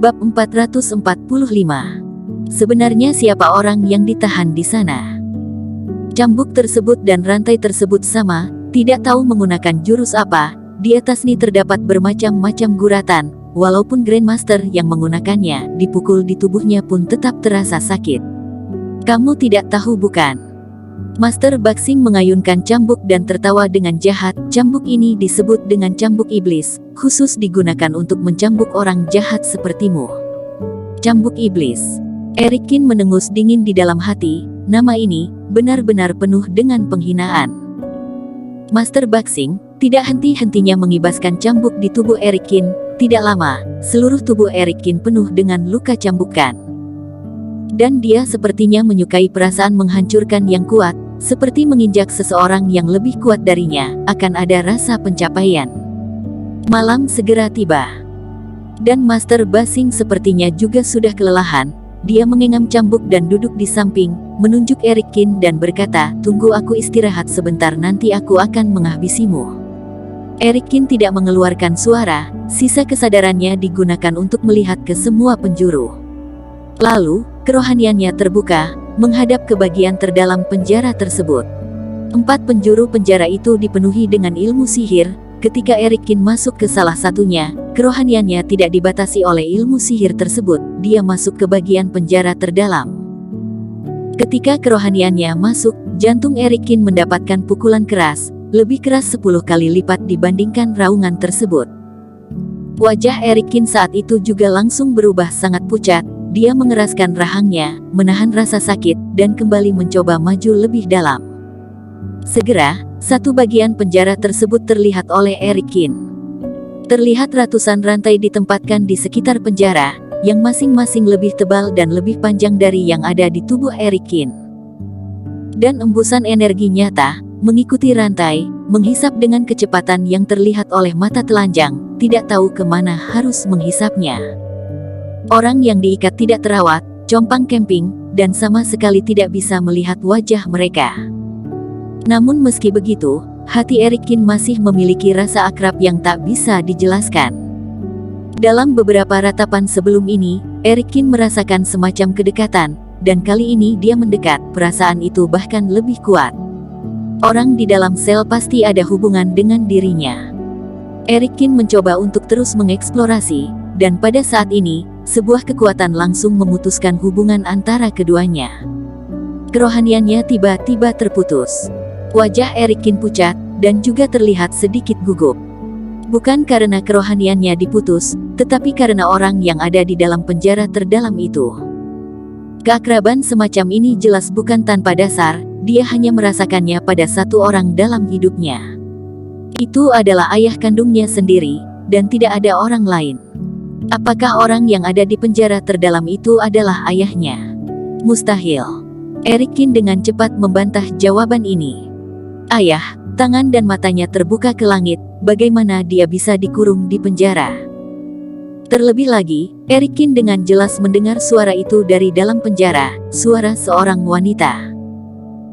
Bab 445. Sebenarnya siapa orang yang ditahan di sana? Cambuk tersebut dan rantai tersebut sama, tidak tahu menggunakan jurus apa. Di atas ini terdapat bermacam-macam guratan, walaupun Grandmaster yang menggunakannya, dipukul di tubuhnya pun tetap terasa sakit. Kamu tidak tahu bukan? Master Baxing mengayunkan cambuk dan tertawa dengan jahat. Cambuk ini disebut dengan cambuk iblis, khusus digunakan untuk mencambuk orang jahat sepertimu. Cambuk iblis. Erikin menengus dingin di dalam hati, nama ini benar-benar penuh dengan penghinaan. Master Baxing tidak henti-hentinya mengibaskan cambuk di tubuh Erikin. Tidak lama, seluruh tubuh Erikin penuh dengan luka cambukan. Dan dia sepertinya menyukai perasaan menghancurkan yang kuat, seperti menginjak seseorang yang lebih kuat darinya, akan ada rasa pencapaian. Malam segera tiba. Dan Master Baxing sepertinya juga sudah kelelahan. Dia mengenggam cambuk dan duduk di samping, menunjuk Erikin dan berkata, "Tunggu aku istirahat sebentar, nanti aku akan menghabisimu." Erikin tidak mengeluarkan suara, sisa kesadarannya digunakan untuk melihat ke semua penjuru. Lalu, kerohaniannya terbuka, menghadap ke bagian terdalam penjara tersebut. 4 penjuru penjara itu dipenuhi dengan ilmu sihir. Ketika Erikin masuk ke salah satunya, kerohaniannya tidak dibatasi oleh ilmu sihir tersebut. Dia masuk ke bagian penjara terdalam. Ketika kerohaniannya masuk, jantung Erikin mendapatkan pukulan keras, lebih keras 10 kali lipat dibandingkan raungan tersebut. Wajah Erikin saat itu juga langsung berubah sangat pucat. Dia mengeraskan rahangnya, menahan rasa sakit, dan kembali mencoba maju lebih dalam. Segera, satu bagian penjara tersebut terlihat oleh Erikin. Terlihat ratusan rantai ditempatkan di sekitar penjara, yang masing-masing lebih tebal dan lebih panjang dari yang ada di tubuh Erikin. Dan embusan energi nyata, mengikuti rantai, menghisap dengan kecepatan yang terlihat oleh mata telanjang, tidak tahu kemana harus menghisapnya. Orang yang diikat tidak terawat, compang camping, dan sama sekali tidak bisa melihat wajah mereka. Namun meski begitu, hati Erikin masih memiliki rasa akrab yang tak bisa dijelaskan. Dalam beberapa ratapan sebelum ini, Erikin merasakan semacam kedekatan, dan kali ini dia mendekat, perasaan itu bahkan lebih kuat. Orang di dalam sel pasti ada hubungan dengan dirinya. Erikin mencoba untuk terus mengeksplorasi, dan pada saat ini, sebuah kekuatan langsung memutuskan hubungan antara keduanya. Kerohaniannya tiba-tiba terputus. Wajah Erikin pucat, dan juga terlihat sedikit gugup. Bukan karena kerohaniannya diputus, tetapi karena orang yang ada di dalam penjara terdalam itu. Keakraban semacam ini jelas bukan tanpa dasar, dia hanya merasakannya pada satu orang dalam hidupnya. Itu adalah ayah kandungnya sendiri, dan tidak ada orang lain. Apakah orang yang ada di penjara terdalam itu adalah ayahnya? Mustahil. Erikin dengan cepat membantah jawaban ini. Ayah, tangan dan matanya terbuka ke langit, bagaimana dia bisa dikurung di penjara? Terlebih lagi, Erikin dengan jelas mendengar suara itu dari dalam penjara, suara seorang wanita.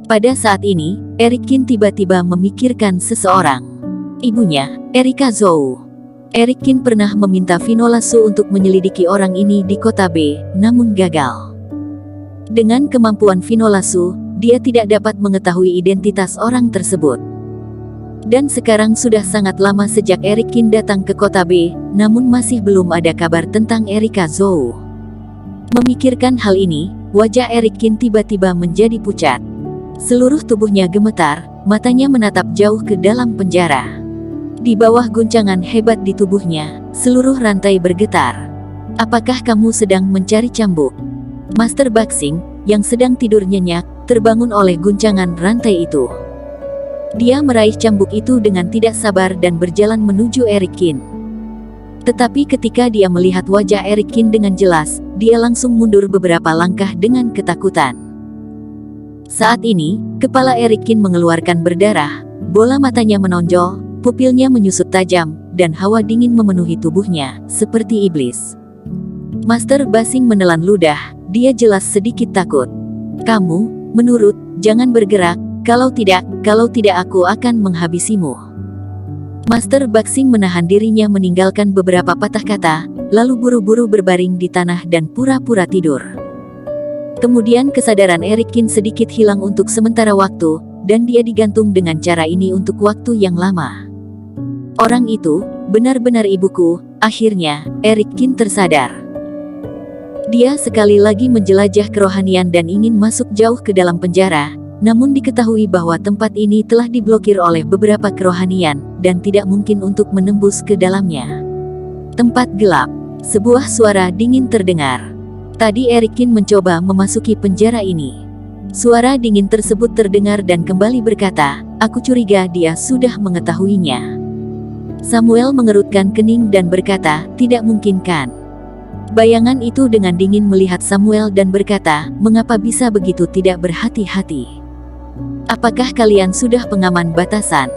Pada saat ini, Erikin tiba-tiba memikirkan seseorang. Ibunya, Erika Zhou. Erikin pernah meminta Vinola Su untuk menyelidiki orang ini di kota B, namun gagal. Dengan kemampuan Vinola Su, dia tidak dapat mengetahui identitas orang tersebut. Dan sekarang sudah sangat lama sejak Erikin datang ke kota B, namun masih belum ada kabar tentang Erika Zhou. Memikirkan hal ini, wajah Erikin tiba-tiba menjadi pucat. Seluruh tubuhnya gemetar, matanya menatap jauh ke dalam penjara. Di bawah guncangan hebat di tubuhnya, seluruh rantai bergetar. Apakah kamu sedang mencari cambuk? Master Baxing, yang sedang tidur nyenyak, terbangun oleh guncangan rantai itu. Dia meraih cambuk itu dengan tidak sabar dan berjalan menuju Erikin. Tetapi ketika dia melihat wajah Erikin dengan jelas, dia langsung mundur beberapa langkah dengan ketakutan. Saat ini, kepala Erikin mengeluarkan berdarah, bola matanya menonjol, pupilnya menyusut tajam, dan hawa dingin memenuhi tubuhnya, seperti iblis. Master Baxing menelan ludah, dia jelas sedikit takut. "Kamu, menurut, jangan bergerak, kalau tidak aku akan menghabisimu." Master Baxing menahan dirinya meninggalkan beberapa patah kata, lalu buru-buru berbaring di tanah dan pura-pura tidur. Kemudian kesadaran Erikin sedikit hilang untuk sementara waktu, dan dia digantung dengan cara ini untuk waktu yang lama. Orang itu, benar-benar ibuku. Akhirnya, Erikin tersadar. Dia sekali lagi menjelajah kerohanian dan ingin masuk jauh ke dalam penjara, namun diketahui bahwa tempat ini telah diblokir oleh beberapa kerohanian, dan tidak mungkin untuk menembus ke dalamnya. Tempat gelap. Sebuah suara dingin terdengar. Tadi Erikin mencoba memasuki penjara ini. Suara dingin tersebut terdengar dan kembali berkata, "Aku curiga dia sudah mengetahuinya." Samuel mengerutkan kening dan berkata, "Tidak mungkin kan?" Bayangan itu dengan dingin melihat Samuel dan berkata, "Mengapa bisa begitu tidak berhati-hati? Apakah kalian sudah pengaman batasan?"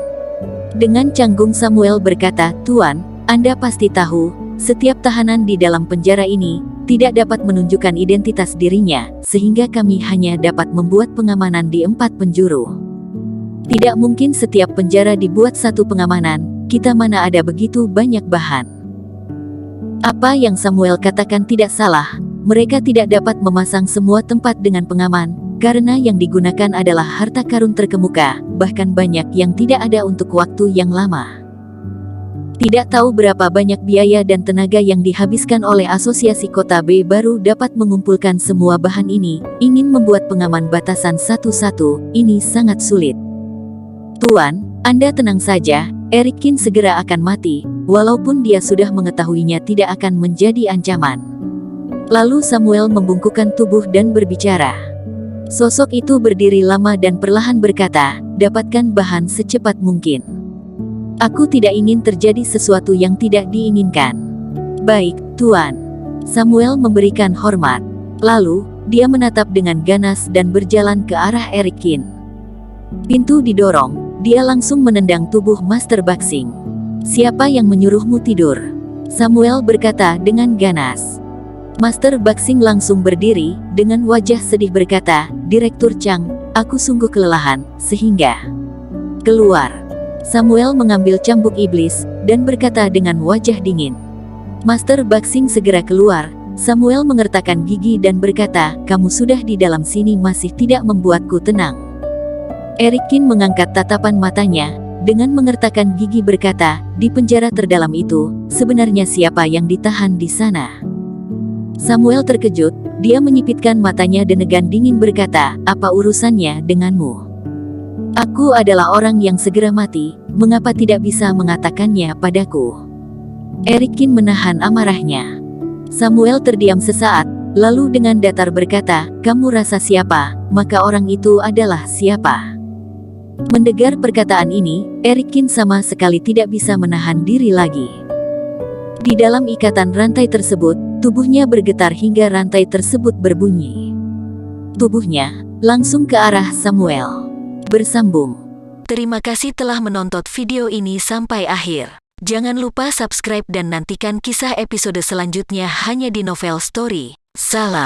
Dengan canggung Samuel berkata, "Tuan, Anda pasti tahu, setiap tahanan di dalam penjara ini tidak dapat menunjukkan identitas dirinya, sehingga kami hanya dapat membuat pengamanan di 4 penjuru. Tidak mungkin setiap penjara dibuat satu pengamanan, kita mana ada begitu banyak bahan." Apa yang Samuel katakan tidak salah, mereka tidak dapat memasang semua tempat dengan pengaman, karena yang digunakan adalah harta karun terkemuka, bahkan banyak yang tidak ada untuk waktu yang lama. Tidak tahu berapa banyak biaya dan tenaga yang dihabiskan oleh Asosiasi Kota B baru dapat mengumpulkan semua bahan ini. Ingin membuat pengaman batasan satu-satu, ini sangat sulit. "Tuan, Anda tenang saja, Erikin segera akan mati, walaupun dia sudah mengetahuinya tidak akan menjadi ancaman." Lalu Samuel membungkukkan tubuh dan berbicara. Sosok itu berdiri lama dan perlahan berkata, "Dapatkan bahan secepat mungkin. Aku tidak ingin terjadi sesuatu yang tidak diinginkan." "Baik, Tuan." Samuel memberikan hormat. Lalu, dia menatap dengan ganas dan berjalan ke arah Erikin. Pintu didorong, dia langsung menendang tubuh Master Baxing. "Siapa yang menyuruhmu tidur?" Samuel berkata dengan ganas. Master Baxing langsung berdiri, dengan wajah sedih berkata, "Direktur Chang, aku sungguh kelelahan, sehingga..." "Keluar." Samuel mengambil cambuk iblis, dan berkata dengan wajah dingin. Master Baxing segera keluar. Samuel mengertakkan gigi dan berkata, "Kamu sudah di dalam sini masih tidak membuatku tenang." Erikin mengangkat tatapan matanya, dengan mengertakkan gigi berkata, "Di penjara terdalam itu, sebenarnya siapa yang ditahan di sana?" Samuel terkejut, dia menyipitkan matanya dengan dingin berkata, "Apa urusannya denganmu? Aku adalah orang yang segera mati, mengapa tidak bisa mengatakannya padaku?" Erikin menahan amarahnya. Samuel terdiam sesaat, lalu dengan datar berkata, "Kamu rasa siapa, maka orang itu adalah siapa." Mendengar perkataan ini, Erikin sama sekali tidak bisa menahan diri lagi. Di dalam ikatan rantai tersebut, tubuhnya bergetar hingga rantai tersebut berbunyi. Tubuhnya langsung ke arah Samuel. Bersambung. Terima kasih telah menonton video ini sampai akhir. Jangan lupa subscribe dan nantikan kisah episode selanjutnya hanya di Novel Story. Salam.